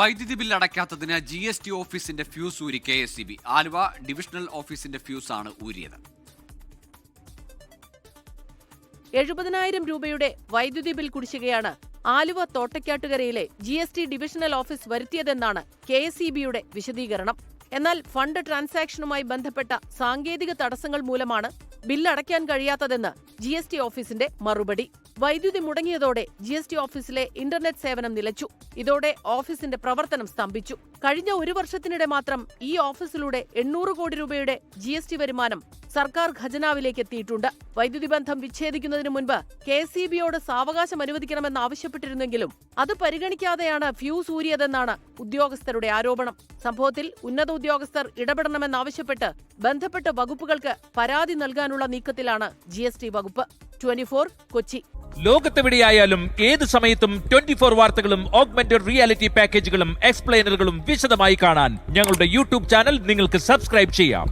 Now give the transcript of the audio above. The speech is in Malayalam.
വൈദ്യുതി ബിൽ അടയ്ക്കാത്തതിന് GST ഓഫീസിന്റെ ഫ്യൂസ് ഊരി KSEB. ആലുവ ഡിവിഷണൽ ഓഫീസിന്റെ ഫ്യൂസാണ് ഊരിയത്. 70,000 രൂപയുടെ വൈദ്യുതി ബിൽ കുടിശ്ശികയാണ് ആലുവ തോട്ടയ്ക്കാട്ടുകരയിലെ GST ഡിവിഷണൽ ഓഫീസ് വരുത്തിയതെന്നാണ് KSEBയുടെ വിശദീകരണം. എന്നാൽ ഫണ്ട് ട്രാൻസാക്ഷനുമായി ബന്ധപ്പെട്ട സാങ്കേതിക തടസ്സങ്ങൾ മൂലമാണ് ബില്ല് അടയ്ക്കാൻ കഴിയാത്തതെന്ന് GST ഓഫീസിന്റെ മറുപടി. വൈദ്യുതി മുടങ്ങിയതോടെ GST ഓഫീസിലെ ഇന്റർനെറ്റ് സേവനം നിലച്ചു. ഇതോടെ ഓഫീസിന്റെ പ്രവർത്തനം സ്തംഭിച്ചു. കഴിഞ്ഞ ഒരു വർഷത്തിനിടെ മാത്രം ഈ ഓഫീസിലൂടെ 800 കോടി രൂപയുടെ GST വരുമാനം സർക്കാർ ഖജനാവിലേക്ക് എത്തിയിട്ടുണ്ട്. വൈദ്യുതി ബന്ധം വിച്ഛേദിക്കുന്നതിന് മുൻപ് KSEBയോട് സാവകാശം അനുവദിക്കണമെന്നാവശ്യപ്പെട്ടിരുന്നെങ്കിലും അത് പരിഗണിക്കാതെയാണ് ഫ്യൂസ് ഊരിയതെന്നാണ് ഉദ്യോഗസ്ഥരുടെ ആരോപണം. സംഭവത്തിൽ ഉന്നത ഉദ്യോഗസ്ഥർ ഇടപെടണമെന്നാവശ്യപ്പെട്ട് ബന്ധപ്പെട്ട വകുപ്പുകൾക്ക് പരാതി നൽകാനുള്ള നീക്കത്തിലാണ് GST വകുപ്പ്. 24 കൊച്ചി. ലോകത്തെവിടെയായാലും ഏത് സമയത്തും 24 വാർത്തകളും ഓഗ്മെന്റഡ് റിയാലിറ്റി പാക്കേജുകളും എക്സ്പ്ലെയിനറുകളും വിശദമായി കാണാൻ ഞങ്ങളുടെ YouTube ചാനൽ നിങ്ങൾക്ക് സബ്സ്ക്രൈബ് ചെയ്യാം.